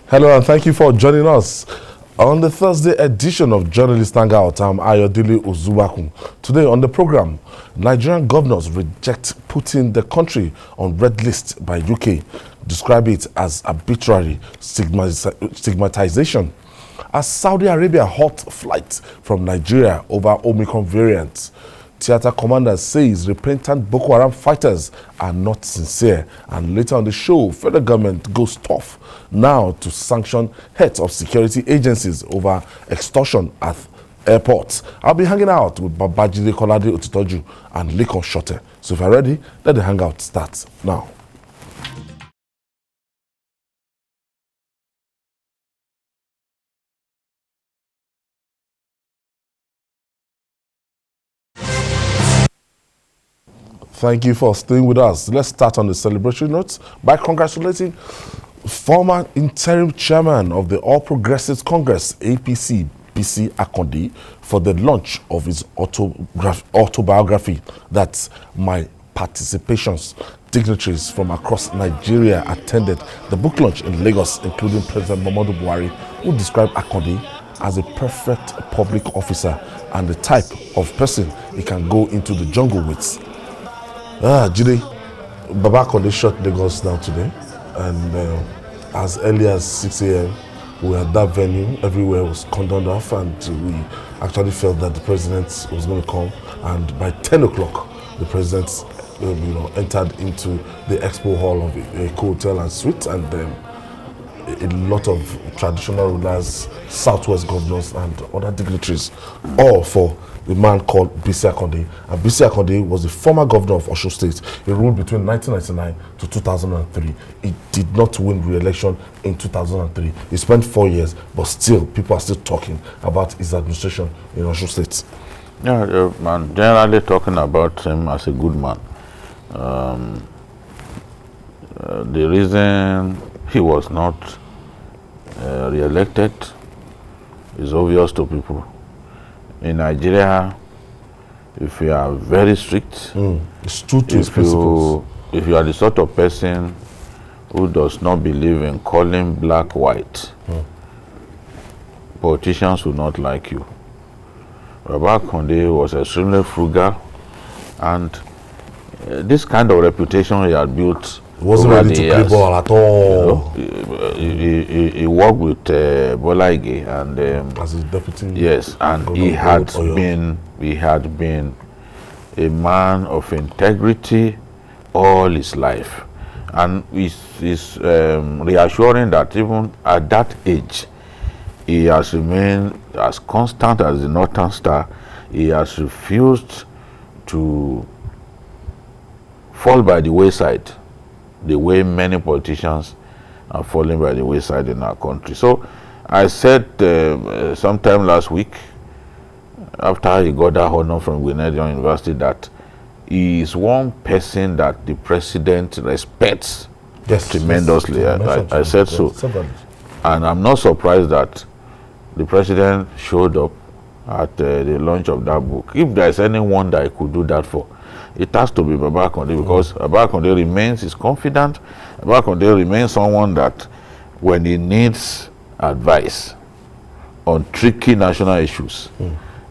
Hello and thank you for joining us on the Thursday edition of Journalist Hangout. I'm Ayodele Ozuwakun. Today on the program, Nigerian governors reject putting the country on red list by UK, describe it as arbitrary stigmatization. As Saudi Arabia halt flight from Nigeria over Omicron variant, theater commander says repentant Boko Haram fighters are not sincere. And later on the show, federal government goes tough now to sanction heads of security agencies over extortion at airports. I'll be hanging out with Babajide Kolade Otitoju and Lekon Shote. So if you're ready, let the hangout start now. Thank you for staying with us. Let's start on the celebratory notes by congratulating former interim chairman of the All Progressives Congress, APC, Bisi Akande, for the launch of his autobiography, that's My Participations. Dignitaries from across Nigeria attended the book launch in Lagos, including President Muhammadu Buhari, who described Akande as a perfect public officer and the type of person he can go into the jungle with. Jide, Baba Akande shot Lagos down today, and as early as 6 a.m. we were at that venue. Everywhere was cordoned off, and we actually felt that the president was going to come. And by 10 o'clock, the president, entered into the expo hall of a hotel and suite, and a lot of traditional rulers, Southwest governors, and other dignitaries, all for the man called Bisi Akande. And Bisi Akande was the former governor of Osun State. He ruled between 1999 to 2003. He did not win re-election in 2003. He spent 4 years, but still, people are still talking about his administration in Osun State. Yeah, man, generally talking about him as a good man. The reason he was not re-elected is obvious to people. In Nigeria, if you are very strict, it's true to his principles. If you are the sort of person who does not believe in calling black white, politicians will not like you. Baba Akande was extremely frugal, and this kind of reputation he had built wasn't ready to play ball at all. He worked with Bola Ige and as his deputy. Yes, and he had been a man of integrity all his life, and it's reassuring that even at that age, he has remained as constant as the Northern Star. He has refused to fall by the wayside, the way many politicians are falling by the wayside in our country. So I said sometime last week, after he got that honor from Grenadian University, that he is one person that the president respects tremendously. Yes, I said so. And I'm not surprised that the president showed up at the launch of that book. If there's anyone that I could do that for, it has to be Baba Akande, because Baba Akande remains is confident. Baba Akande remains someone that when he needs advice on tricky national issues,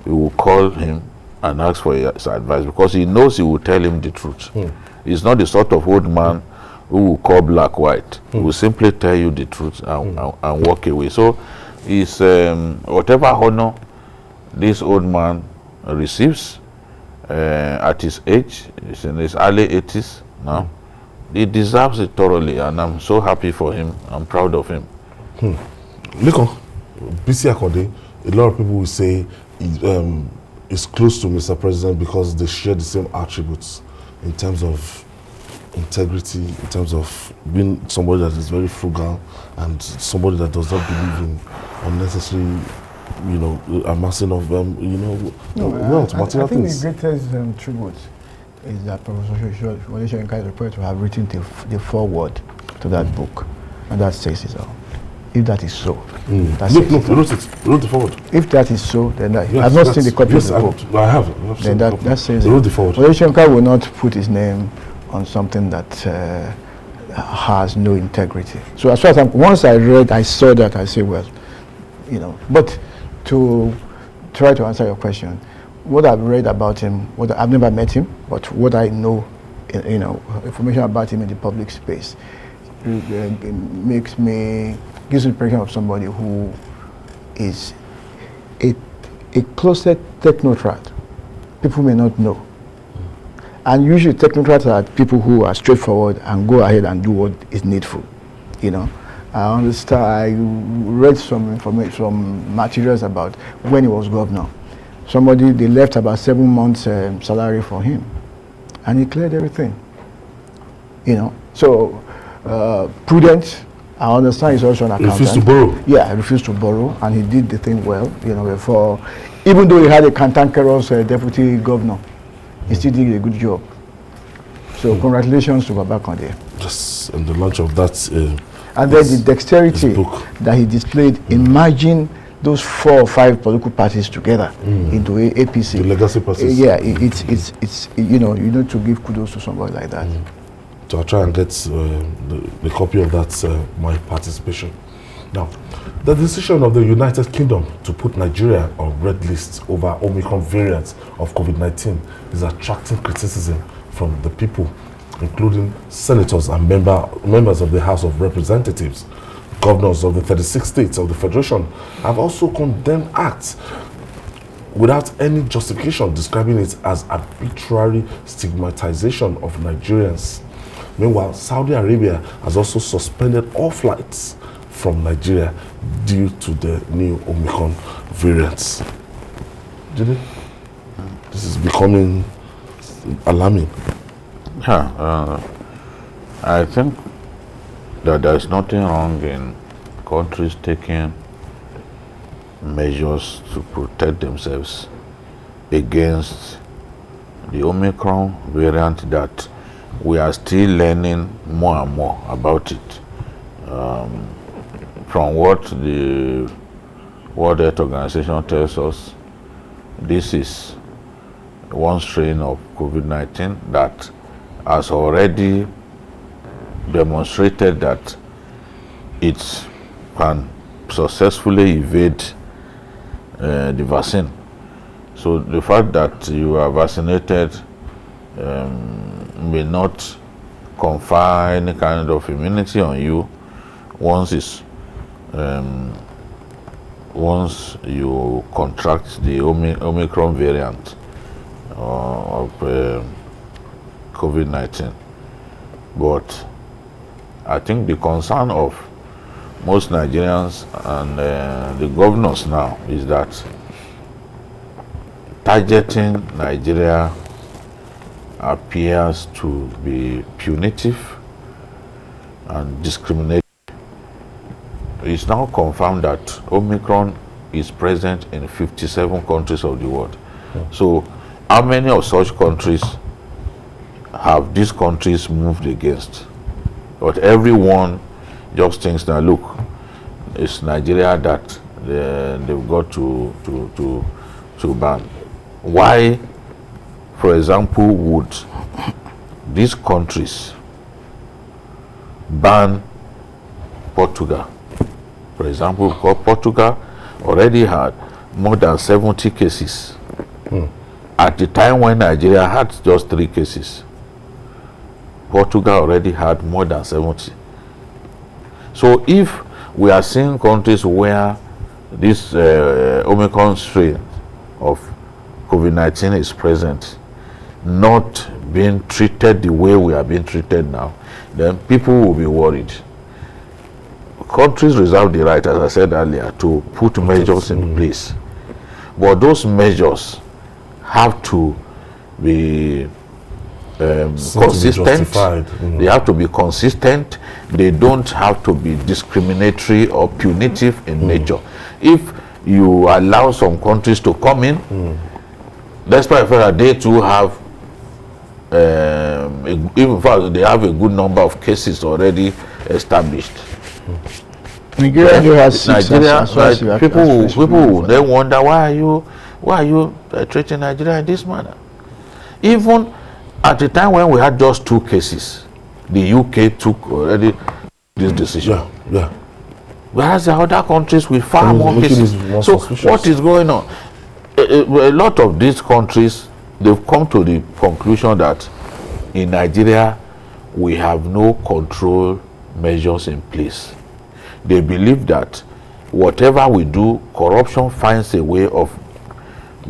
he will call him and ask for his advice, because he knows he will tell him the truth. He's not the sort of old man who will call black white. He will simply tell you the truth and walk away. So it's whatever honor this old man receives, at his age, he's in his early 80s now, he deserves it thoroughly, and I'm so happy for him. I'm proud of him. Lekon, Bisi Akande, a lot of people will say is close to Mr. President because they share the same attributes in terms of integrity, in terms of being somebody that is very frugal and somebody that does not believe in unnecessary amassing of wealth, material things. I think the greatest tribute is that Professor Shoyinka is reported to have written the foreword to that book, and that says it all. If that is so, He wrote the foreword. If that is so, then I've not seen the copy of the book. I have. Then that says he wrote the foreword. Shoyinka will not put his name on something that has no integrity. So as far as once I saw that, I say, well, you know. But to try to answer your question, what I've read about him, I've never met him, but what I know, you know, information about him in the public space, gives the impression of somebody who is a closet technocrat. People may not know. And usually technocrats are people who are straightforward and go ahead and do what is needful, you know. I understand, I read some information, some materials about when he was governor. They left about 7 months salary for him, and he cleared everything, you know. So, prudent, I understand he's also an accountant. Refused to borrow? Yeah, he refused to borrow, and he did the thing well, you know, before, even though he had a cantankerous deputy governor, he still did a good job. So congratulations to Baba Konde. Just in the launch of that. And then the dexterity that he displayed in merging those 4 or 5 political parties together into APC. The legacy parties. Yeah, it's you know, you need to give kudos to somebody like that. So I'll try and get the copy of that, my participation. Now, the decision of the United Kingdom to put Nigeria on red list over Omicron variants of COVID-19 is attracting criticism from the people, including senators and members of the House of Representatives. Governors of the 36 states of the Federation have also condemned acts without any justification, describing it as arbitrary stigmatization of Nigerians. Meanwhile, Saudi Arabia has also suspended all flights from Nigeria due to the new Omicron variants. Jimmy, this is becoming alarming. Yeah, I think that there's nothing wrong in countries taking measures to protect themselves against the Omicron variant that we are still learning more and more about it. From what the World Health Organization tells us, this is one strain of COVID-19 that has already demonstrated that it can successfully evade the vaccine. So the fact that you are vaccinated may not confer any kind of immunity on you once you contract the Omicron variant of COVID-19. But I think the concern of most Nigerians and the governors now is that targeting Nigeria appears to be punitive and discriminatory. It's now confirmed that Omicron is present in 57 countries of the world. So how many of such countries have these countries moved against? But everyone just thinks that, look, it's Nigeria that they've got to ban. Why, for example, would these countries ban Portugal? For example, because Portugal already had more than 70 cases at the time when Nigeria had just 3 cases. Portugal already had more than 70. So if we are seeing countries where this Omicron strain of COVID-19 is present, not being treated the way we are being treated now, then people will be worried. Countries reserve the right, as I said earlier, to put measures in place. But those measures have to be consistent. They have to be consistent. They don't have to be discriminatory or punitive in nature. If you allow some countries to come in, despite the fact that they too have even fact they have a good number of cases already established. Nigeria has people they wonder why are you treating Nigeria in this manner? Even at the time when we had just 2 cases, the UK took already this decision. Yeah. Whereas there are other countries with far more cases. So what is going on? A lot of these countries, they've come to the conclusion that in Nigeria, we have no control measures in place. They believe that whatever we do, corruption finds a way of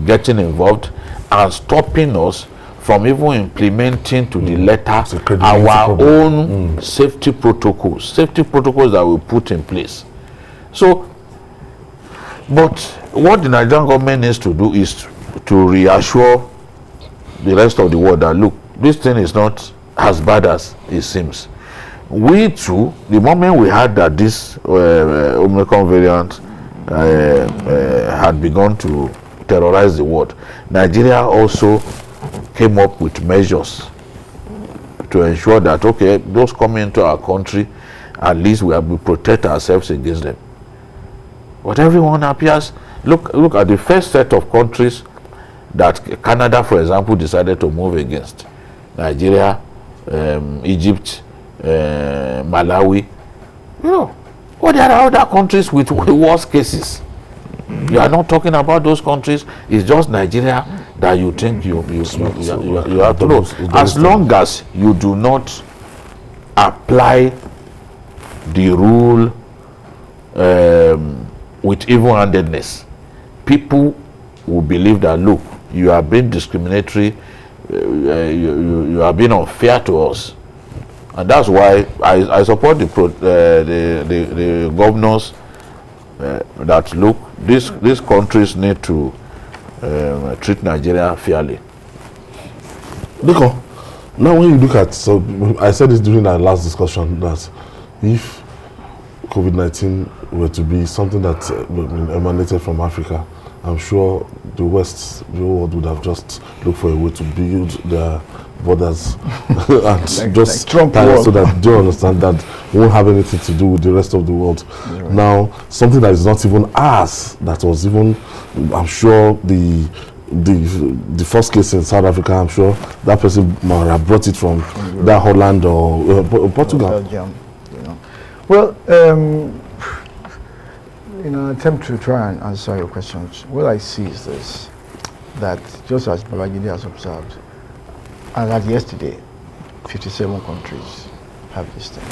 getting involved and stopping us from even implementing to the letter our own safety protocols that we put in place. So, but what the Nigerian government needs to do is to reassure the rest of the world that, look, this thing is not as bad as it seems. We too, the moment we heard that this Omicron variant had begun to terrorize the world, Nigeria also came up with measures to ensure that, okay, those coming into our country, at least we protect ourselves against them. But everyone appears, look at the first set of countries that Canada, for example, decided to move against. Nigeria, Egypt, Malawi. You know, well, there are other countries with worse cases. You are not talking about those countries. It's just Nigeria that you think you have to know. As long as you do not apply the rule with even-handedness, people will believe that, look, you are being discriminatory, you are being unfair to us. And that's why I support the governors that, look, these countries need to treat Nigeria fairly. Now when you look at, so I said this during our last discussion, that if COVID-19 were to be something that emanated from Africa, I'm sure the world would have just looked for a way to build their borders and just Trump so that they understand that we won't have anything to do with the rest of the world. Right. Now, something that is not even ours, that was even, I'm sure the first case in South Africa, I'm sure that person might have brought it from that Holland or Portugal. Belgium, you know. Well, in an attempt to try and answer your questions, what I see is this, that just as Babajide has observed, and as yesterday, 57 countries have this thing.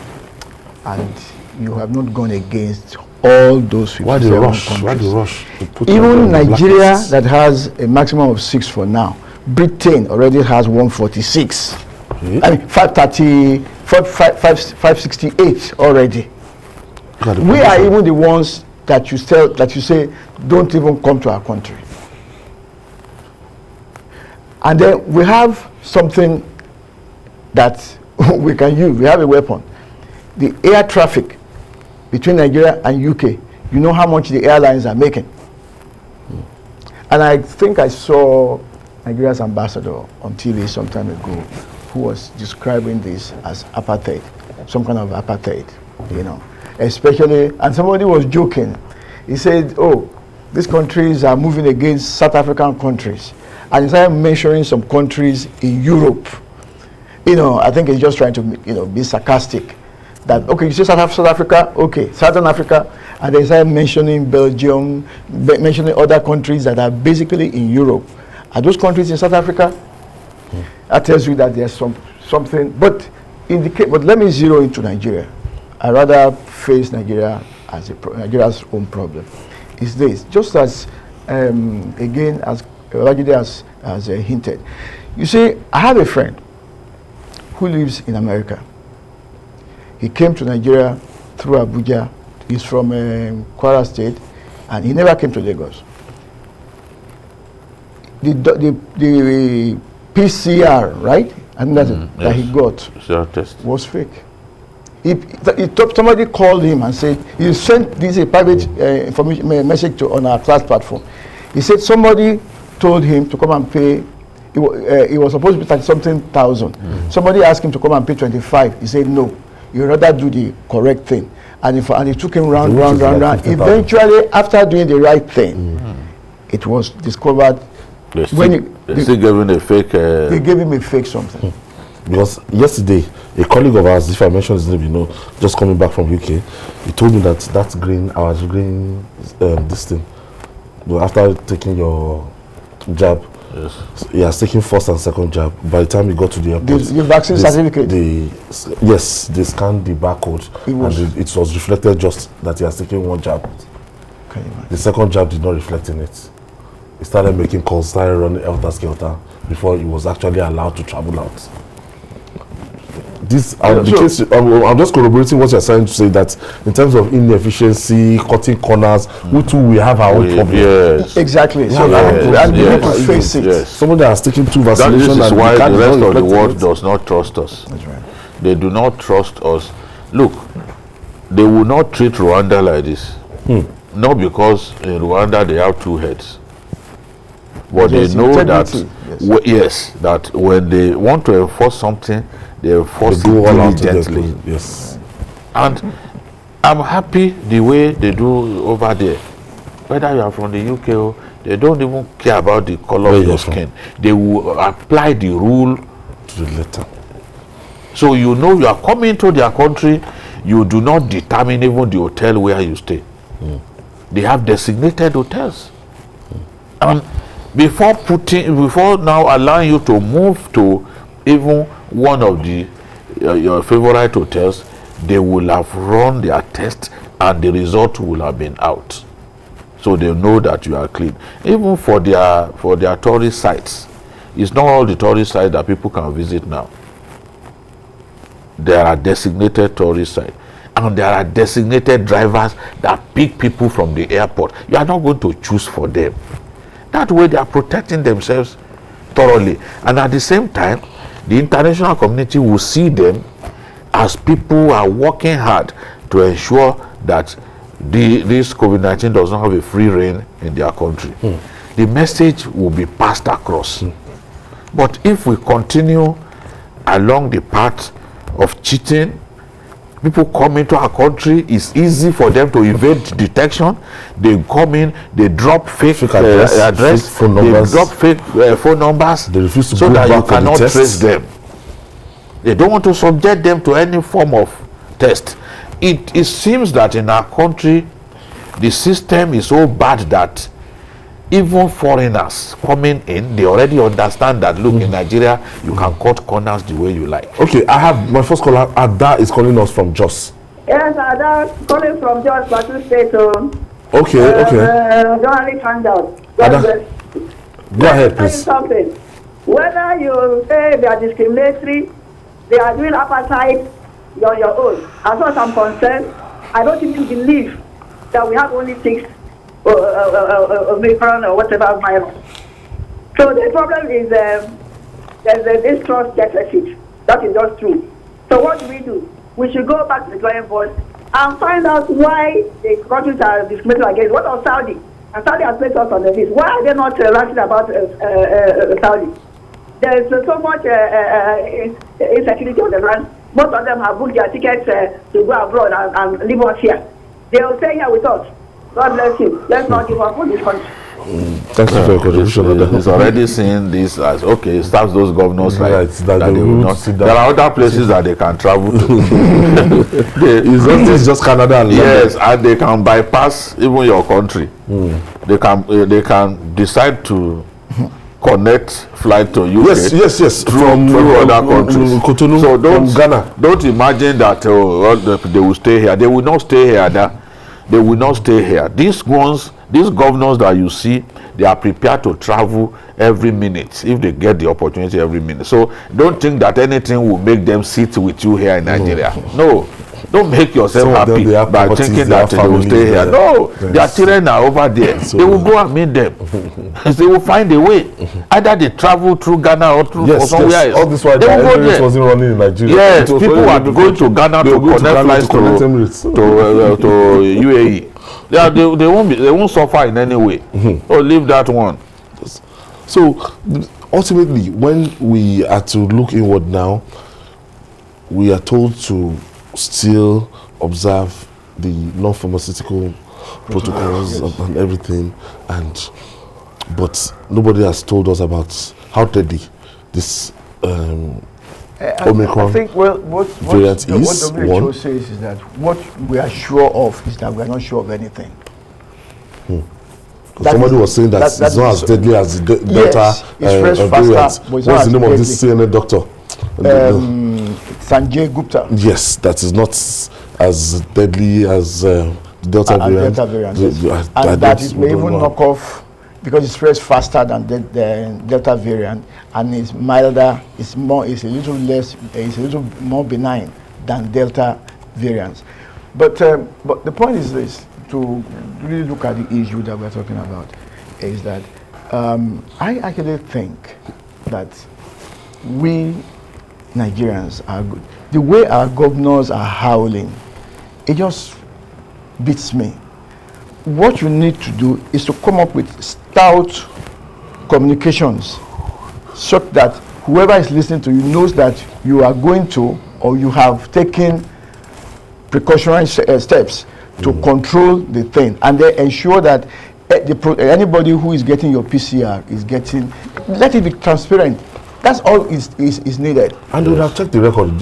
And you have not gone against all those 57 countries. Why the rush? Even Nigeria, that has a maximum of 6 for now, Britain already has 146. Okay. I mean, 568 already. We are even the ones that you say don't even come to our country. And then we have something that we can use. We have a weapon. The air traffic between Nigeria and UK, you know how much the airlines are making. And I think I saw Nigeria's ambassador on TV some time ago who was describing this as apartheid, some kind of apartheid, you know. Especially, and somebody was joking. He said, oh, these countries are moving against South African countries. And he started mentioning some countries in Europe. You know, I think he's just trying to, you know, be sarcastic. That, okay, you say South Africa, okay, Southern Africa, and they started mentioning Belgium, mentioning other countries that are basically in Europe. Are those countries in South Africa? That tells you that there's something, but let me zero into Nigeria. I rather face Nigeria as Nigeria's own problem. Is this, just as, again, as Babajide has hinted. You see, I have a friend who lives in America. He came to Nigeria through Abuja. He's from Kwara State, and he never came to Lagos. The PCR, right? And that he got was fake. Somebody called him and said, he sent this a private information message on our class platform. He said somebody told him to come and pay. It was supposed to be 30-something thousand. Somebody asked him to come and pay 25. He said no. You rather do the correct thing. And it took him round. Eventually, after doing the right thing, it was discovered. They still gave him a fake. They gave him a fake something. Because yesterday, a colleague of ours, if I mention his name, you know, just coming back from UK, he told me that that's green, our green, this thing. But after taking your jab, Yes. he has taken first and second jab. By the time he got to the airport, The vaccine certificate? Yes, they scanned the barcode, and it was reflected just that he has taken one jab. Okay, the second jab did not reflect in it. He started making calls, started running helter-skelter before he was actually allowed to travel out. This, I'm just corroborating what you're saying to say that in terms of inefficiency, cutting corners, we too we have our own problem. Yes. Exactly. So Yes. we need to face it. Yes. Someone that has taken 2 vaccinations, This is and why the rest of the reflect world it. does not trust us. That's right. They do not trust us. Look, they will not treat Rwanda like this. Not because in Rwanda they have 2 heads. But Yes, they know that, integrity, yes, that when they want to enforce something, they enforce They go it all out to diligently. their yes. And I'm happy the way they do over there. Whether you are from the UK, or they don't even care about the color Where of your you're from. skin. They will apply the rule To the letter. so you know you are coming to their country. You do not determine even the hotel where you stay. They have designated hotels. And before now allowing you to move to even one of the your favorite hotels, they will have run their test and the result will have been out. So they know that you are clean. Even for their tourist sites, it's not all the tourist sites that people can visit now. There are designated tourist sites, and there are designated drivers that pick people from the airport. You are not going to choose for them. That way they are protecting themselves thoroughly. And at the same time, the international community will see them as people who are working hard to ensure that this COVID-19 does not have a free reign in their country. The message will be passed across. But if we continue along the path of cheating, people come into our country, it's easy for them to evade detection. They come in, they drop fake address, fake phone numbers. they drop fake phone numbers, They refuse to so go that you back for the cannot tests. trace them. They don't want to subject them to any form of test. It seems that in our country, the system is so bad that even foreigners coming in, they already understand that, look, in Nigeria, you can cut corners the way you like. Okay, I have my first caller. Ada is calling us from Jos. Yes, Ada, calling from Jos, Plateau State. Okay. Journalist Hangout. Ada, go ahead, Tell you please. something. Whether you say they are discriminatory, they are doing apartheid, you're on your own. As far as I'm concerned, I don't even believe that we have only 6 Omicron or whatever virus. So the problem is there's this trust deficit. That is just true. So what do? We should go back to the drawing board and find out why the countries are discriminating against. What of Saudi? And Saudi has placed us on the list. Why are they not writing about Saudi? There is so much insecurity on the land. Most of them have booked their tickets to go abroad and live us here. They will stay here with us. God bless you. Let's not give up on this country. Thank you for your contribution. Ada. It's already seeing this as, okay, it starts those governors like Right, that that they they will will not. sit down. There are other places that they can travel to. It's just Canada and London. Yes, and they can bypass even your country. They can decide to connect flight to UK. Yes. Through other countries. Cotonou, So from Ghana. don't imagine that they will stay here. They will not stay here. They will not stay here. These governors that you see, they are prepared to travel every minute if they get the opportunity every minute. So don't think that anything will make them sit with you here in Nigeria. No. Don't make yourself Some of them, happy they have by properties, thinking they that have they will families stay here. there. No, Yes. their children are over there. So- They will go and meet them. They will find a way. Either they travel through Ghana or through or somewhere else. All this while They will go Emirates there. wasn't running in Nigeria. Yes, It was people running are in the going to country. Ghana They to will go connect flights to connect Emirates. UAE. They won't suffer in any way. Oh, leave that one. So ultimately, when we are to look inward now, we are told to still observe the non-pharmaceutical protocols and everything, but nobody has told us about how deadly this Omicron I think, well, what variant is what WHO says is that what we are sure of is that we are not sure of anything. Somebody was saying that it's not as deadly as the Delta it's variant. What's the name of this CNN doctor? Sanjay Gupta. Yes, that is not as deadly as Delta variant. Delta variant. And that it may even knock off because it spreads faster than the Delta variant, and it's milder. It's a little more benign than Delta variants. But the point is this: to really look at the issue that we're talking about, is that I actually think that we Nigerians are good. The way our governors are howling, it just beats me. What you need to do is to come up with stout communications so that whoever is listening to you knows that you are going to, or you have taken precautionary steps to control the thing, and they ensure that anybody who is getting your PCR is getting, let it be transparent. That's all is needed. And we have checked the record,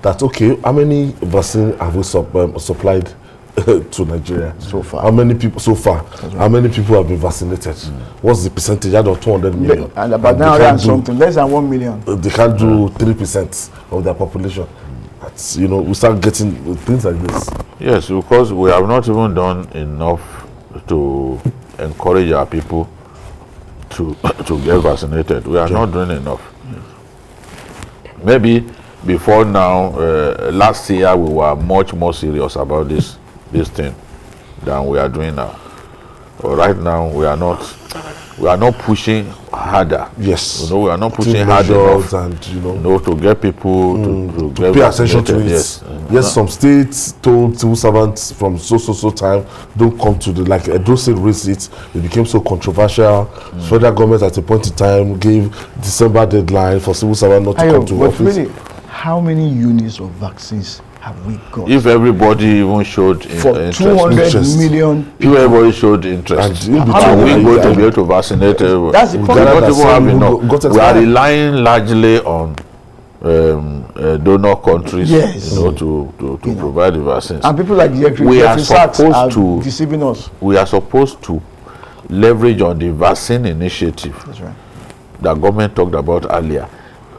that okay, how many vaccines have we supplied to Nigeria so far? How many people so far? Right. How many people have been vaccinated? What's the percentage out of 200 million? And about 900 something, less than 1 million. They can't do 3% of their population. That's, we start getting things like this. Yes, because we have not even done enough to encourage our people to get vaccinated. We are not doing enough. Maybe before now, last year we were much more serious about this thing than we are doing now. But right now we are not pushing harder. Yes. We are not pushing harder enough, and to get people to get pay attention to it. Yes. Some states told civil servants from so time don't come to like Edo State raised it. It became so controversial. Federal government at a point in time gave December deadline for civil servants not to come to office. Really, how many units of vaccines have we got? If everybody even showed for interest, 200 million people. If everybody showed interest, and are we going to be able to vaccinate? That's the we problem. don't even have enough. We are relying largely on donor countries, to provide the vaccines. And people like we are supposed to deceiving us. We are supposed to leverage on the vaccine initiative. That's right. That government talked about earlier,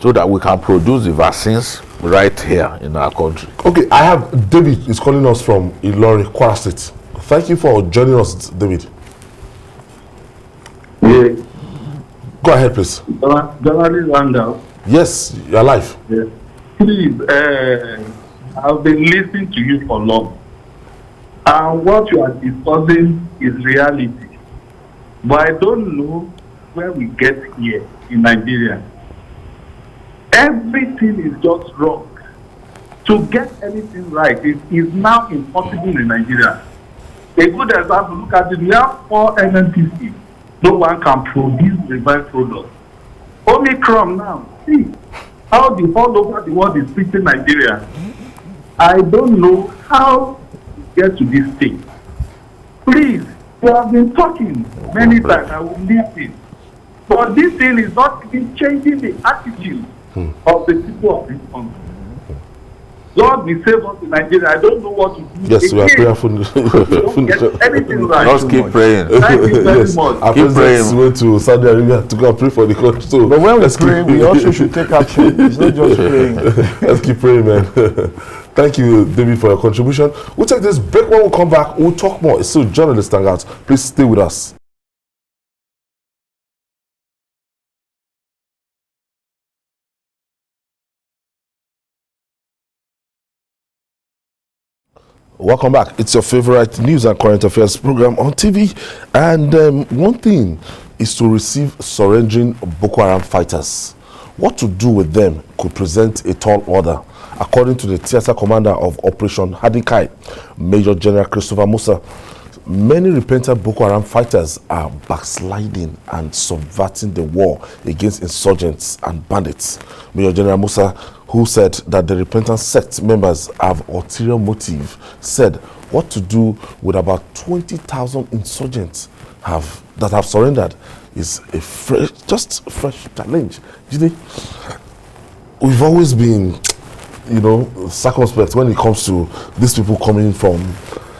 so that we can produce the vaccines right here in our country. Okay, I have David is calling us from Ilori, Kwara State. Thank you for joining us, David. Yeah. Go ahead, please. Journalist Hangout. Yes, you're live. Yeah. Please, I've been listening to you for long. And what you are discussing is reality. But I don't know where we get here in Nigeria. Everything is just wrong. To get anything right is now impossible in Nigeria. A good example, look at it. We have 4 NNPC. No one can produce refined products. Omicron now, see how all over the world is treating Nigeria. I don't know how to get to this stage. Please, you have been talking many times. I will listen. But this thing is not even changing the attitude of the people of this country. God will save us in Nigeria. I don't know what to do. Yes, we are prayerful. Don't get anything right. Just keep praying. Thank you very much. Our president went to Saudi Arabia to go and pray for the country. So but when we pray, we also should take action. It's not just praying. Let's keep praying, man. Thank you, David, for your contribution. We'll take this break. When we come back, we'll talk more. It's still Journalist Hangout. Please stay with us. Welcome back. It's your favorite news and current affairs program on TV. And one thing is to receive surrendering Boko Haram fighters. What to do with them could present a tall order, according to the theater commander of Operation Hadikai, Major General Christopher Musa. Many repentant Boko Haram fighters are backsliding and subverting the war against insurgents and bandits. Major General Musa, who said that the repentant sect members have ulterior motive, said what to do with about 20,000 insurgents that have surrendered is a fresh challenge. we've always been, you know, circumspect when it comes to these people coming from,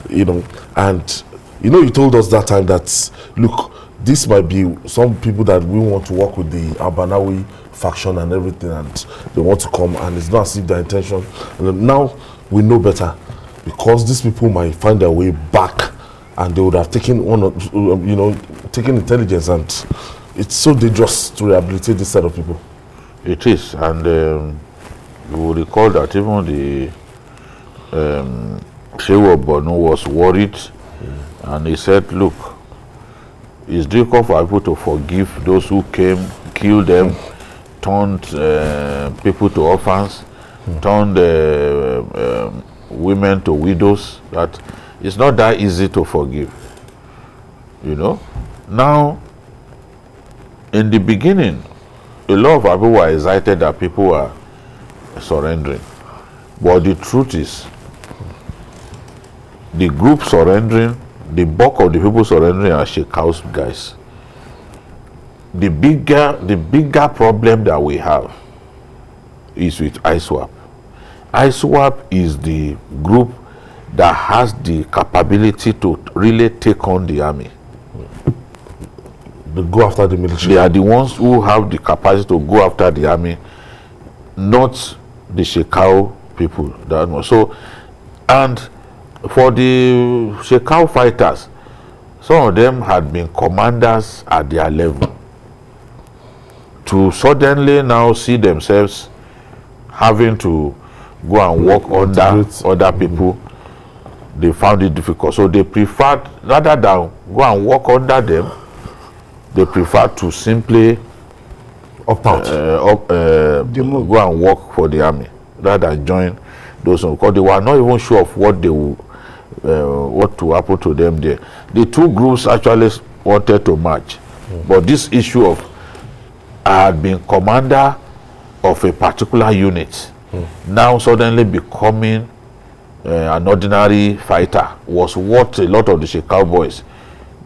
you know, and, you know, you told us that time that, look, this might be some people that we want to work with the Albanawi faction and everything, and they want to come, and it's not as if their intention. And now we know better, because these people might find their way back, and they would have taken one of, you know, taken intelligence, and it's so dangerous to rehabilitate this set of people. It is, and you will recall that even the Shehu of Borno was worried, and he said, look, it's difficult for people to forgive those who came, killed them, turned people to orphans, turned women to widows. That it's not that easy to forgive, you know. Now, in the beginning, a lot of people were excited that people were surrendering, but the truth is, the group surrendering, the bulk of the people surrendering are Sheikh House guys. The bigger problem that we have is with ISWAP. ISWAP is the group that has the capability to really take on the army. They go after the military. They are the ones who have the capacity to go after the army, not the Shekau people. That much. So, and for the Shekau fighters, some of them had been commanders at their level. To suddenly now see themselves having to go and work under other people, they found it difficult. So they preferred, rather than go and work under them, they preferred to simply opt out, go and work for the army rather than join those ones, because they were not even sure of what they would, what to happen to them there. The two groups actually wanted to match, but this issue of I had been commander of a particular unit, now suddenly becoming an ordinary fighter, was what a lot of the Shekau boys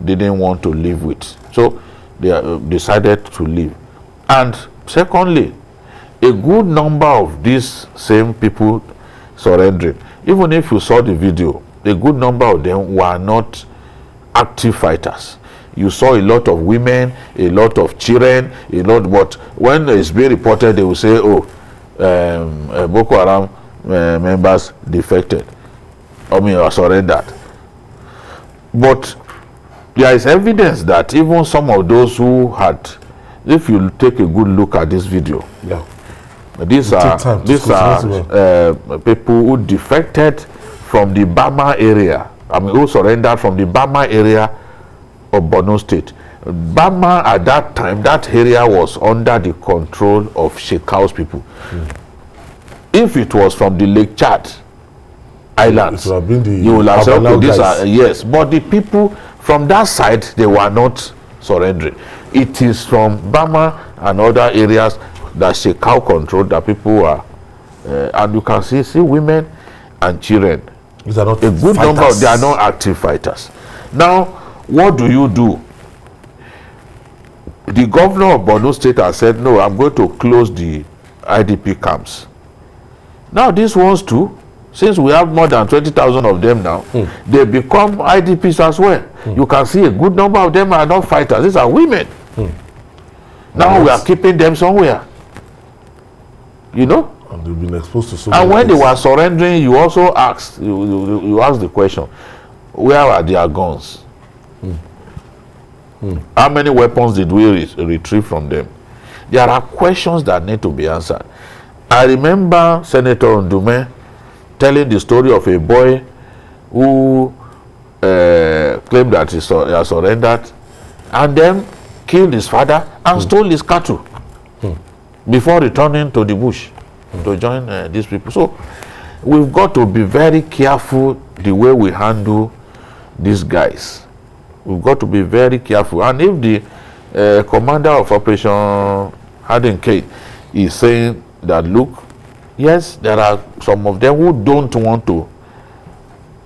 didn't want to live with. So they decided to leave. And secondly, a good number of these same people surrendering, even if you saw the video, a good number of them were not active fighters. You saw a lot of women, a lot of children, a lot, but when it's being reported, they will say, oh, Boko Haram members defected, or surrendered. But there is evidence that even some of those who had, if you take a good look at this video, these are people who defected from the Bama area, who surrendered from the Bama area of Borno State. Bama at that time, that area was under the control of Shekau's people. If it was from the Lake Chad Islands, you will have said, okay, these are, yes, but the people from that side, they were not surrendering. It is from Bama and other areas that Shekau controlled that people were, and you can see women and children. These are not a good fighters. Number, they are not active fighters. Now, what do you do? The governor of Borno State has said, no, I'm going to close the IDP camps. Now, these ones too, since we have more than 20,000 of them now, they become IDPs as well. You can see a good number of them are not fighters. These are women. Now we are keeping them somewhere. You know? And they've been exposed to so and when places. they were surrendering, you also asked, you asked the question, where are their guns? How many weapons did we retrieve from them? There are questions that need to be answered. I remember Senator Ndume telling the story of a boy who claimed that he has surrendered and then killed his father and stole his cattle before returning to the bush to join these people. So we've got to be very careful the way we handle these guys. We've got to be very careful. And if the commander of Operation Harden K is saying that, look, yes, there are some of them who don't want to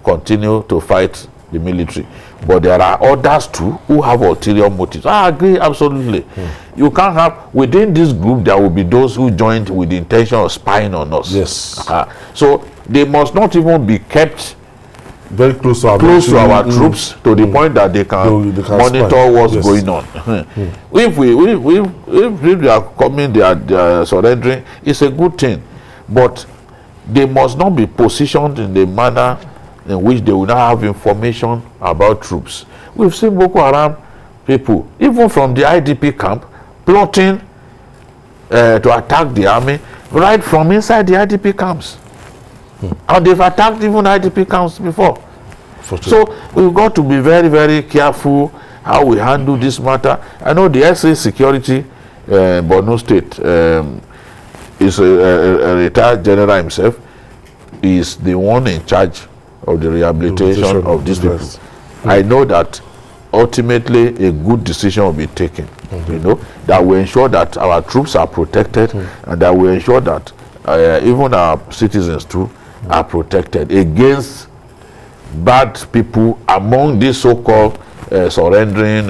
continue to fight the military. But there are others too who have ulterior motives. I agree absolutely. You can't have, within this group, there will be those who joined with the intention of spying on us. Yes. So they must not even be kept very close to our, troops to the point that they can monitor spy. What's going on. If we are coming, they are surrendering, it's a good thing. But they must not be positioned in the manner in which they will not have information about troops. We've seen Boko Haram people, even from the IDP camp, plotting to attack the army right from inside the IDP camps. And they've attacked even IDP camps before. So we've got to be very, very careful how we handle this matter. I know the SA Security, Borno State, is a retired general himself, is the one in charge of the rehabilitation of these people. I know that ultimately a good decision will be taken, you know, that will ensure that our troops are protected and that will ensure that even our citizens too are protected against bad people among these so-called surrendering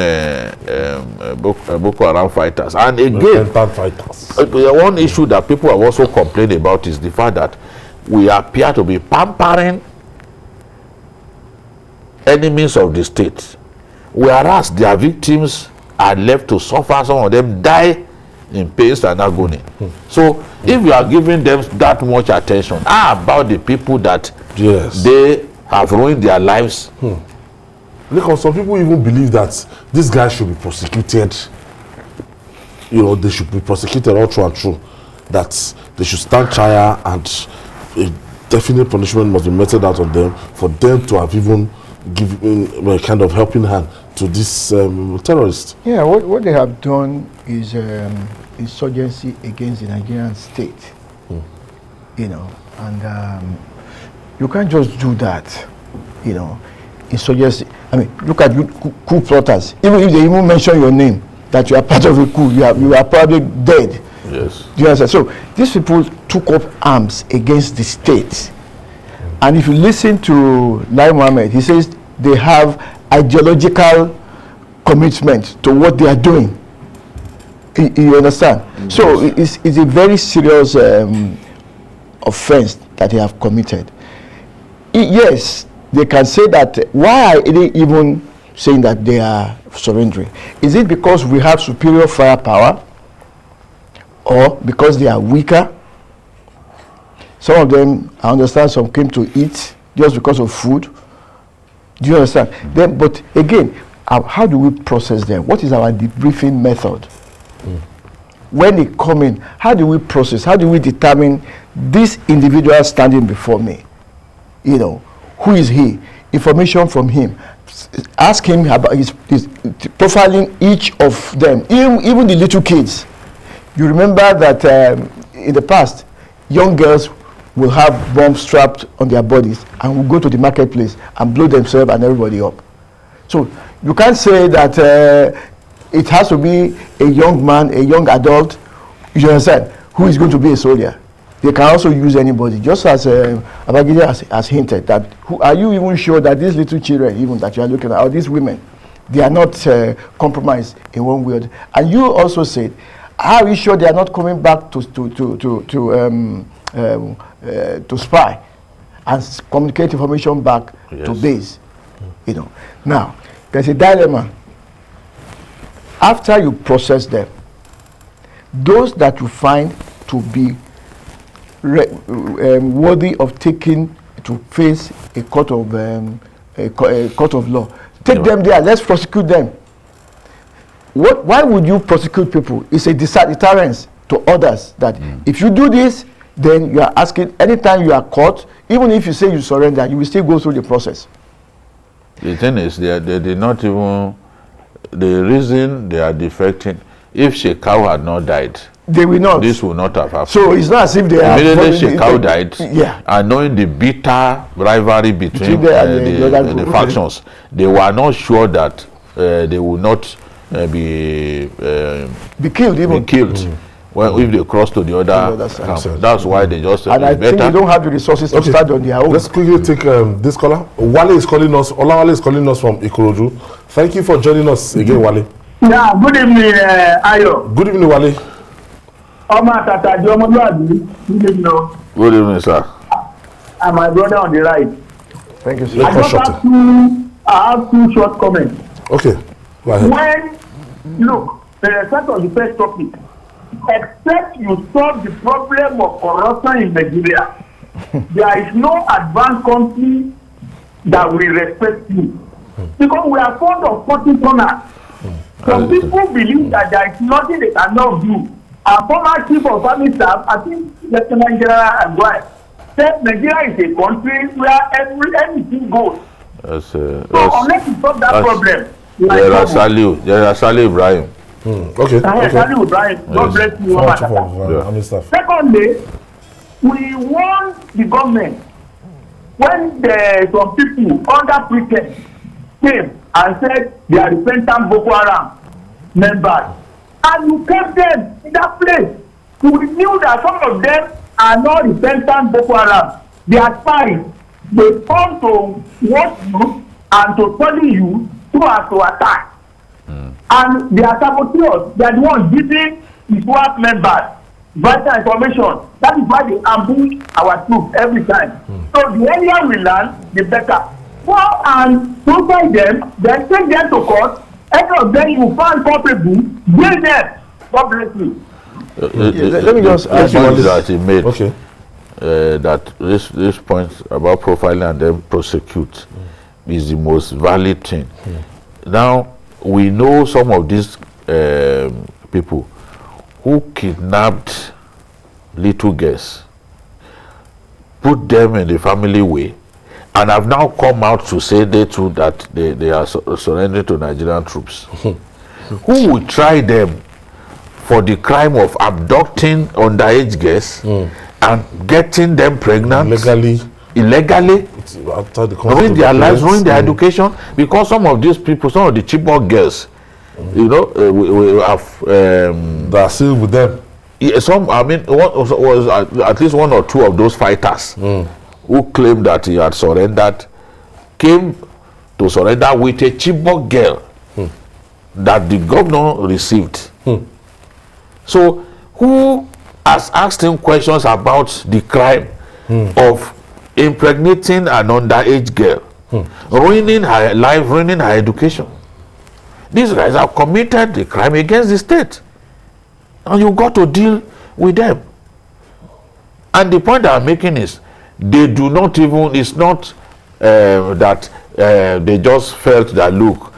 Boko Haram fighters. And again, one issue that people have also complained about is the fact that we appear to be pampering enemies of the state, whereas their victims are left to suffer. Some of them die in pain and agony. So if you are giving them that much attention, how about the people that they have ruined their lives? Because some people even believe that these guys should be prosecuted. You know, they should be prosecuted all through and through. That they should stand trial and a definite punishment must be meted out on them for them to have even given a kind of helping hand to this terrorists. Yeah, what they have done is insurgency against the Nigerian state. You know, and you can't just do that. You know, insurgency. I mean, look at coup plotters. Even if they even mention your name, that you are part of a coup, you are probably dead. Yes. Do you understand? So these people took up arms against the state. And if you listen to Lai Mohammed, he says they have ideological commitment to what they are doing. You understand? Yes. So it's a very serious offense that they have committed. Yes, they can say that. Why are they even saying that they are surrendering? Is it because we have superior firepower, or because they are weaker? Some of them, I understand, some came to eat just because of food. Do you understand? Then, but again, how do we process them? What is our debriefing method? When they come in, how do we process? How do we determine this individual standing before me? You know, who is he? Information from him. Ask him about his profiling each of them, even the little kids. You remember that in the past, young girls will have bombs strapped on their bodies and will go to the marketplace and blow themselves and everybody up. So you can't say that it has to be a young man, a young adult, you understand, who is going to be a soldier. They can also use anybody, just as Abagide has hinted, that are you even sure that these little children, even that you are looking at, or these women, they are not compromised in one way or the other? And you also said, are you sure they are not coming back to spy and communicate information back to base? You know. Now, there's a dilemma. After you process them, those that you find to be worthy of taking to face a court of law, take them there. Let's prosecute them. Why would you prosecute people? It's a deterrence to others that if you do this, then you are asking, anytime you are caught, even if you say you surrender, you will still go through the process. The thing is, they did not even, the reason they are defecting, if Shekau had not died, they will not. This will not have happened. So it's not as if they are. Immediately Shekau died, and knowing the bitter rivalry between the factions, they were not sure that they would not be killed. Well, if they cross to the other camp, that's why they just and I think they don't have the resources to start on their own. Let's quickly take this caller. Wale is calling us. Olawale is calling us from Ikorodu. Thank you for joining us again, Wale. Yeah, good evening, Ayo. Good evening, Wale. Good evening, sir. And my brother on the right. Thank you, sir. I have two short comments. Okay, go ahead. When, look, the result of the first topic, except you solve the problem of corruption in Nigeria, there is no advanced country that will respect you. Because we are fond of cutting corners. Some people believe that there is nothing they cannot do. Our former chief of army staff, I think Lieutenant General Agwai, said Nigeria is a country where everything goes. So unless you solve that problem, there are Salih Ibrahim. Okay. Salih Ibrahim, God bless you. Secondly, we want the government, when some people under pretense came and said they are repentant Boko Haram members, and you kept them in that place. We knew that some of them are not repentant Boko Haram. They are spies. They come to watch you and to study you so as to attack. And they are saboteurs. They are the ones giving ISWAP members vital information. That is why they ambush our troops every time. So the earlier we learn, the better. Well, and profile them, then take them to court. Any of them you find culpable, jail them. God bless you. Let me just ask you that he made. Okay. That this point about profiling and then prosecute is the most valid thing. Now we know some of these people who kidnapped little girls, put them in the family way, and have now come out to say they too that they are surrendering to Nigerian troops. Who will try them for the crime of abducting underage girls and getting them pregnant illegally, ruin their lives, ruin their education? Because some of these people, some of the Chibok girls, you know, we have they are still with them. Yeah, some, I mean, was at least one or two of those fighters who claimed that he had surrendered, came to surrender with a Chibok girl that the governor received. So who has asked him questions about the crime of impregnating an underage girl, ruining her life, ruining her education? These guys have committed the crime against the state, and you got to deal with them. And the point I'm making is, they do not even, it's not that they just felt that, look,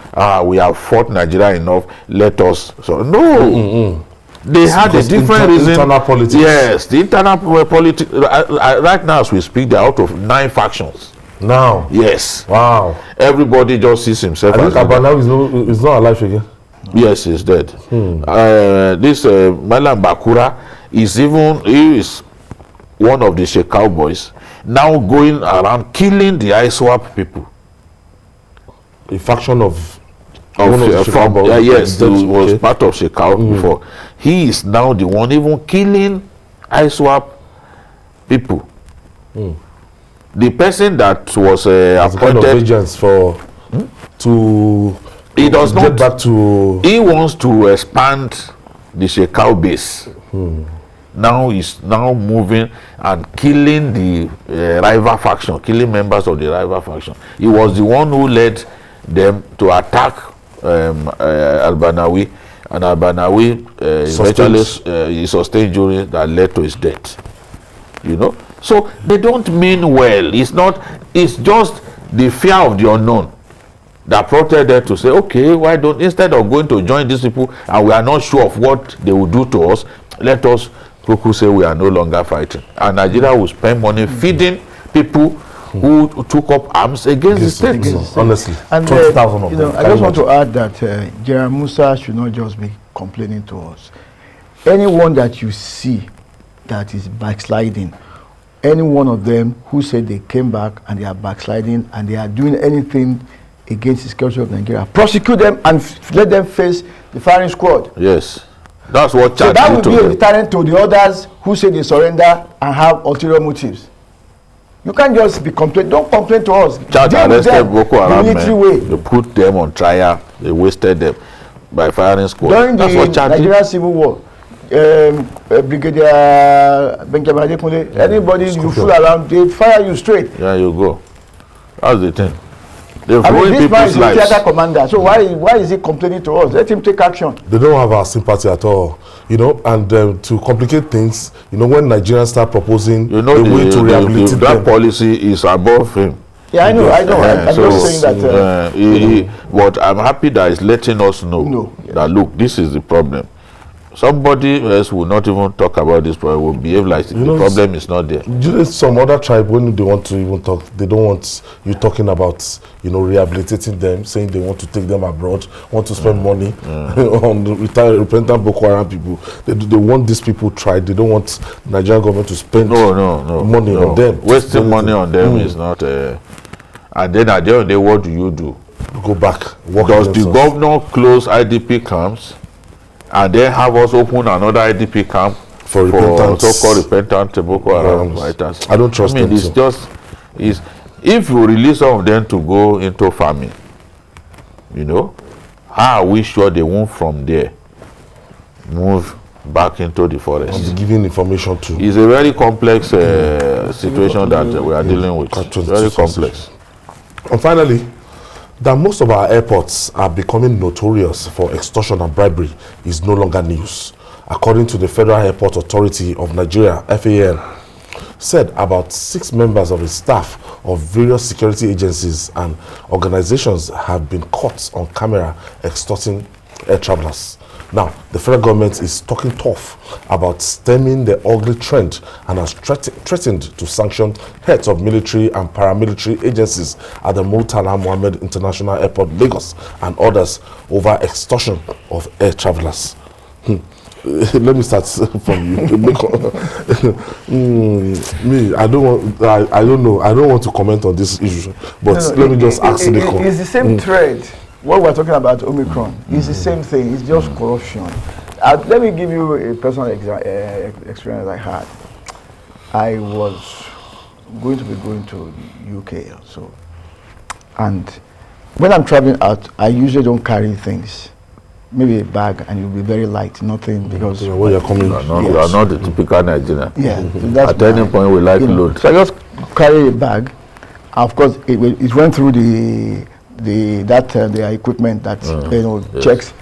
we have fought Nigeria enough, let us, so no. They had a different reason. Internal politics. Yes, the internal politics. Right now, as we speak, they're out of 9 factions. Now? Yes. Wow. Everybody just sees himself I as think Abanaw is not alive again. Yes, he's dead. This Malam Bakura is he is one of the Shekau boys, now going around killing the ISWAP people. A faction of yes, he was part of Shekau before. He is now the one even killing ISWAP people. The person that was appointed agents for to he does get not back to. He wants to expand the Shekau base. Now he's now moving and killing the rival faction, killing members of the rival faction. He was the one who led them to attack Albanawi, and Albanawi eventually he sustained injury that led to his death. You know, so they don't mean well. It's just the fear of the unknown that prompted them to say, okay, why don't, instead of going to join these people and we are not sure of what they will do to us, let us say we are no longer fighting. And Nigeria will spend money feeding people who took up arms against the state. Honestly, and 20,000 of them. I just want to add that General Musa should not just be complaining to us. Anyone that you see that is backsliding, any one of them who said they came back and they are backsliding and they are doing anything against the security of Nigeria, prosecute them and let them face the firing squad. Yes. That's what so that would be a deterrent to the others who say they surrender and have ulterior motives. You can't just be complain. Don't complain to us. Chad arrested Boko Haram men. They put them on trial. They wasted them by firing squad. During the Nigerian Civil War, Brigadier Benjamin Adekunle, anybody you fool around, they fire you straight. Yeah, you go. That's the thing. I mean, this man is a theater commander, so why is he complaining to us? Let him take action. They don't have our sympathy at all, you know. And to complicate things, you know, when Nigerians start proposing a way to rehabilitate them, that policy is above him. Yeah, I know. I'm so, just saying that. But I'm happy that he's letting us know that look, this is the problem. Somebody else will not even talk about this problem, will behave like the problem is not there. You know, some other tribe, when they want to even talk, they don't want you talking about, you know, rehabilitating them, saying they want to take them abroad, want to spend money on the repentant Boko Haram people. They want these people tried. They don't want the Nigerian government to spend money on them. Wasting money on them is not... and then at the end of the day, what do you do? Go back. Does the governor close IDP camps and then have us open another IDP camp for so-called repentant Boko Haram fighters? I don't trust them. It's just, if you release some of them to go into farming, you know, how are we sure they won't from there move back into the forest? And giving information to. It's a very complex situation that we are dealing with. Very complex. And finally, that most of our airports are becoming notorious for extortion and bribery is no longer news. According to the Federal Airport Authority of Nigeria, FAN, said about 6 members of its staff of various security agencies and organizations have been caught on camera extorting air travelers. Now, the federal government is talking tough about stemming the ugly trend and has threatened to sanction heads of military and paramilitary agencies at the Murtala Mohammed International Airport, Lagos, and others over extortion of air travelers. Let me start from you. Me, I don't know. I don't want to comment on this issue, but let me just ask the question. It's the same thread. What we're talking about Omicron is the same thing. It's just corruption. Let me give you a personal experience I had. I was going to UK also, and when I'm traveling out, I usually don't carry things. Maybe a bag, and it'll be very light, nothing, because where you're coming, you are not the typical Nigerian. Yeah, so at any point we like load. So I just carry a bag. Of course, it went through the equipment that checks,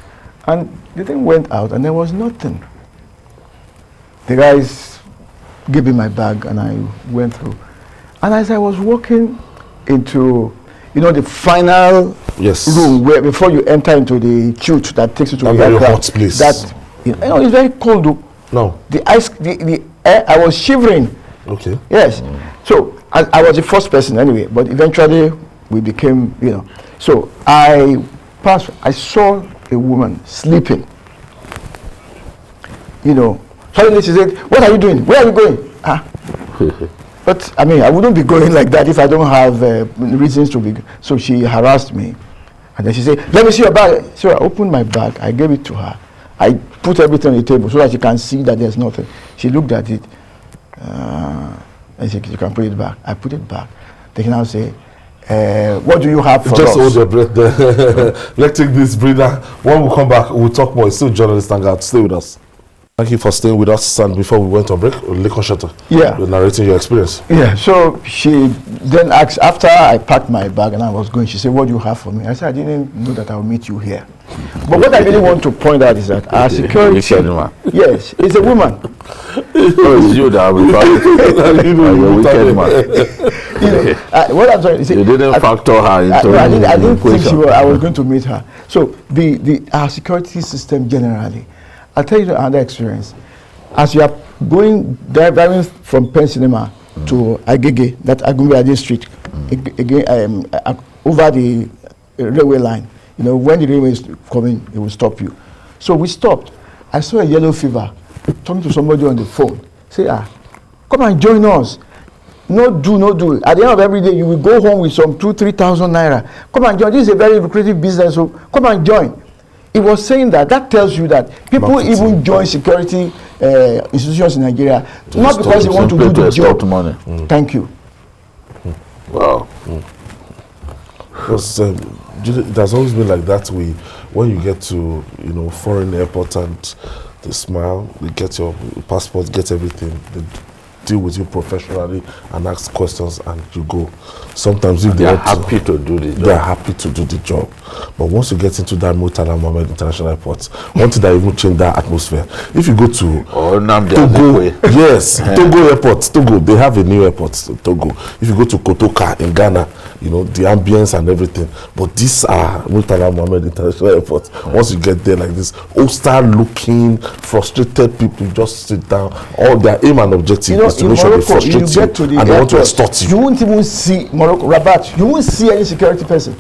and the thing went out and there was nothing. The guys gave me my bag and I went through, and as I was walking into the final room where before you enter into the chute that takes you to the aircraft, place. That it's very cold though. No, the ice, the air, I was shivering. Okay. Yes. So I was the first person anyway, but eventually we became, So I saw a woman sleeping. Suddenly she said, "What are you doing? Where are you going?" But I mean, I wouldn't be going like that if I don't have reasons to be. So she harassed me, and then she said, "Let me see your bag." So I opened my bag. I gave it to her. I put everything on the table so that she can see that there's nothing. She looked at it, and she said, "You can put it back." I put it back. They can now say, what do you have for us? Just hold your breath there. Let's take this breather. When we come back, we'll talk more. It's still journalist Hangout. Stay with us. Thank you for staying with us. And before we went on break, Lekon Shutter, you're narrating your experience. Yeah, so she then asked, after I packed my bag and I was going, she said, "What do you have for me?" I said, "I didn't know that I'll meet you here." But what I really want to point out is that our security, yes, it's a woman. It's you that will wicked man. What I'm saying is, you didn't factor her into I didn't think I was going to meet her. So our security system generally, I'll tell you another experience. As you are driving from Penn Cinema to Agege, that Agumbe district, again over the railway line. When the railway is coming, it will stop you. So we stopped. I saw a yellow fever talking to somebody on the phone. Say, come and join us. No do. At the end of every day, you will go home with some 2,000-3,000 naira. Come and join. This is a very lucrative business, so come and join. He was saying that tells you that people even join security institutions in Nigeria not because they want to do the job. Money. Thank you. Wow. Because it has always been like that. When you get to foreign airport and they smile, they get your passport, get everything, they deal with you professionally and ask questions, and you go. Sometimes if they are happy to do the job, they are happy to do the job. But once you get into that Murtala Mohammed International Airport, one thing that even change that atmosphere. If you go to Togo, yes, Togo Airport, Togo, they have a new airport, Togo. If you go to Kotoka in Ghana, the ambience and everything. But these are Murtala Mohammed International Airport. Once you get there like this, hostile-looking, frustrated people just sit down. All their aim and objective is to make sure they frustrate you, and they want to extort you. You won't even see Morocco, Rabat. You won't see any security person.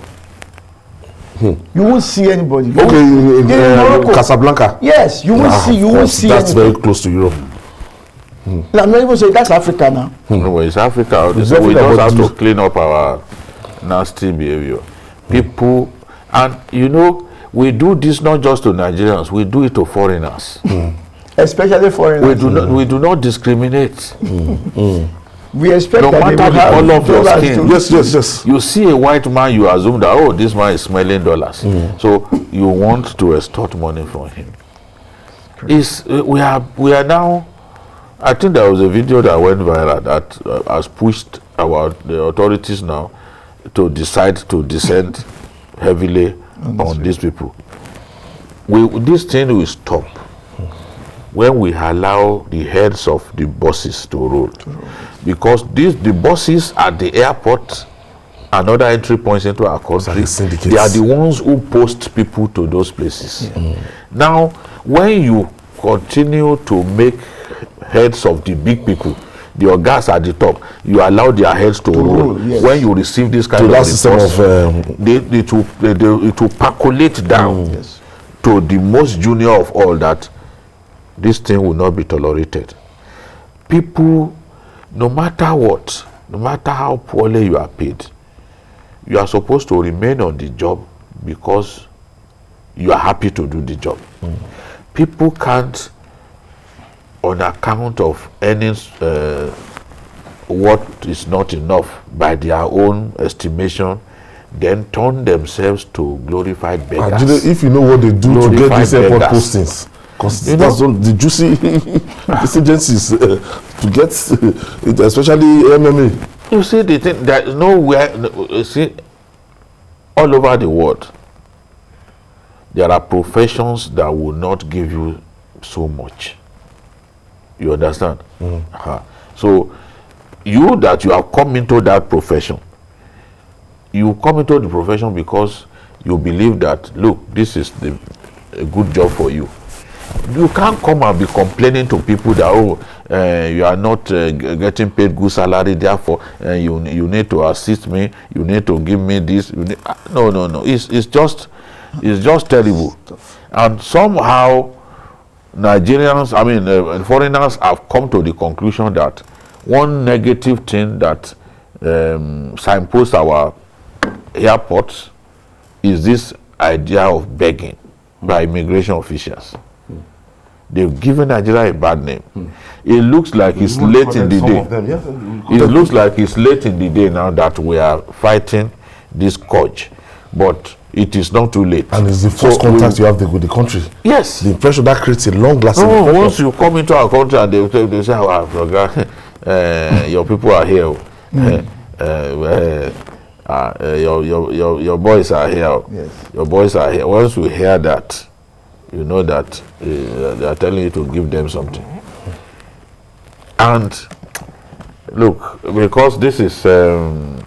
You won't see anybody. In Morocco, Casablanca. Yes, you won't see. You won't see. That's very close to Europe. I'm not even saying that's Africa now. No, it's Africa. We just have to clean up our nasty behavior. People, and we do this not just to Nigerians. We do it to foreigners. Especially foreigners. We do not discriminate. We expect no matter the color of your skin. Yes. You see a white man, you assume that this man is smelling dollars. So you want to extort money from him. We are now. I think there was a video that went viral that has pushed the authorities now to decide to descend heavily on these people. This thing will stop when we allow the heads of the buses to roll. Because the buses at the airport and other entry points into our country, they are the ones who post people to those places. Now, when you continue to make heads of the big people, your guys at the top, you allow their heads to roll. Yes. When you receive this kind of reports, it will percolate down to the most junior of all that this thing will not be tolerated. People, no matter what, no matter how poorly you are paid, you are supposed to remain on the job because you are happy to do the job. People can't, on account of earnings, what is not enough by their own estimation, then turn themselves to glorified beggars. If you know what they do to get these airport postings, because that's the juicy these agencies to get, especially MMA. You see, the thing, there is nowhere, you see, all over the world, there are professions that will not give you so much. You understand? So, you have come into that profession, you come into the profession because you believe that, look, this is a good job for you. You can't come and be complaining to people that, you are not getting paid good salary, therefore you need to assist me, you need to give me this. No. It's just terrible. And somehow Nigerians, foreigners have come to the conclusion that one negative thing that signposts our airports is this idea of begging by immigration officials. They've given Nigeria a bad name. It looks like it's late in the day. It looks like it's late in the day now that we are fighting this scourge. But it is not too late. And it's the first contact you have with the country. Yes. The impression that creates a long-lasting once you come into our country and they say, your people are here. Your boys are here. Yes. Your boys are here. Once you hear that, you know that they are telling you to give them something. And look, because this is a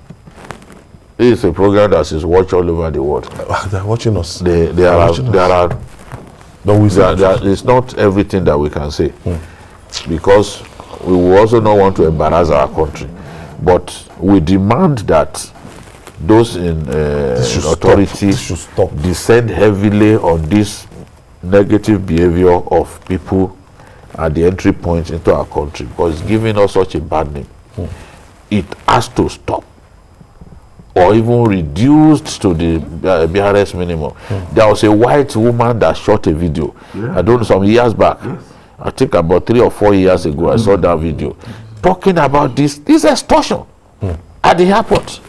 program that is watched all over the world. They're watching us. It's not everything that we can say, because we will also not want to embarrass our country. But we demand that those in authority descend heavily on this negative behavior of people at the entry points into our country, because it's giving us such a bad name. It has to stop, or even reduced to the barest minimum. There was a white woman that shot a video. I don't know, some years back. I think about 3 or 4 years ago, I saw that video talking about this extortion at the airport.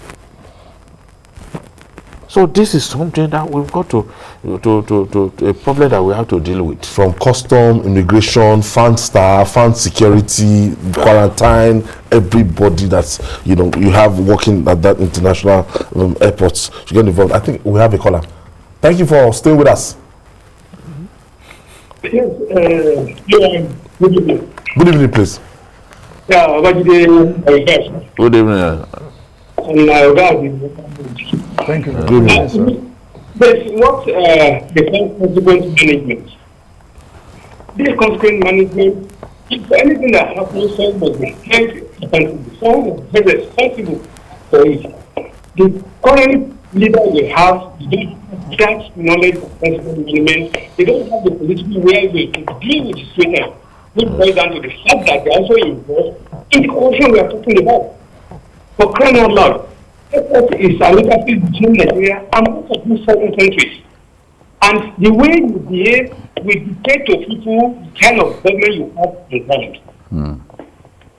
So this is something that we've got to a problem that we have to deal with. From custom, immigration, fan staff, fan security, quarantine, everybody that's, you have working at that international airports to get involved. I think we have a caller. Thank you for staying with us. Yes, good evening. Good evening, please. Yeah, good evening. Thank you. Good evening, sir. There's what the consequence management. This consequence management, if anything that happens, someone must be held responsible. Someone must be responsible for it. The current leader we have, they don't have that knowledge of consequence management. They don't have the political will to deal with the situation. Which boils down to the fact that they're also involved in the corruption we are talking about. For crying out loud, airport is a legacy between Nigeria and most of these southern countries. And the way you behave will dictate to people the kind of government you have in government.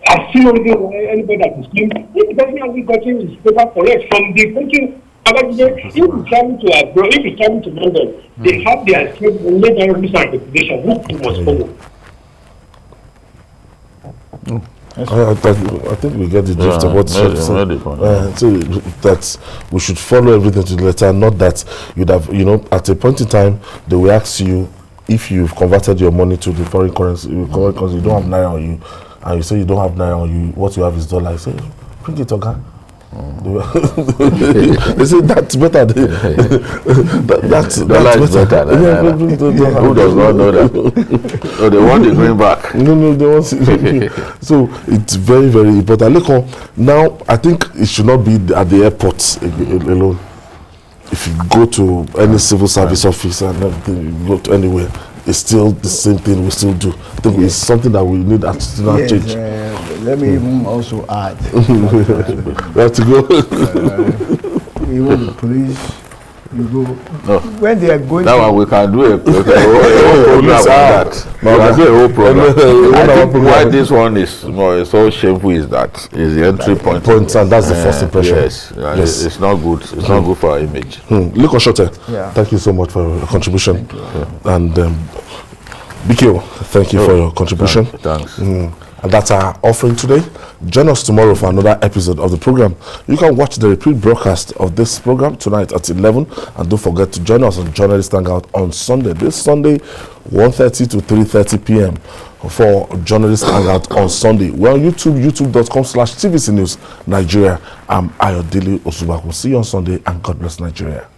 I see no reason why anybody that is doing this person hasn't gotten his paper correct from the country. If you travel to abroad, if you travel to London, they have their state labor rules and regulations which you must follow. I think we get the drift of what so that we should follow everything to the letter, not that you'd have, at a point in time, they will ask you if you've converted your money to the foreign currency, because you don't have naira on you, and you say you don't have naira on you, what you have is dollar. I say, bring it, okay? They say that's better. That's better. Who does not know that? Oh, they want the green back. No, they want. So it's very, very important. Look, now I think it should not be at the airports alone. If you go to any civil service office and everything, you go to anywhere, it's still the same thing we still do. I think it's something that we need to change. Let me even also add. We have to go. Even the police, you go. No. When they are going that one we can do a whole program on that. We can do a whole program. I think why this one is so shameful is that is the entry point. And that's the first impression. Yes. It's not good. It's not good for our image. Look, Oshote, thank you so much for your contribution. And BKO, thank you for your contribution. Thanks. And that's our offering today. Join us tomorrow for another episode of the program. You can watch the repeat broadcast of this program tonight at 11. And don't forget to join us on Journalist Hangout on Sunday. This Sunday, 1:30 to 3:30 p.m. for Journalist Hangout on Sunday. We're on YouTube, youtube.com/TVC News Nigeria. I'm Ayodele Osubak. We'll see you on Sunday, and God bless Nigeria.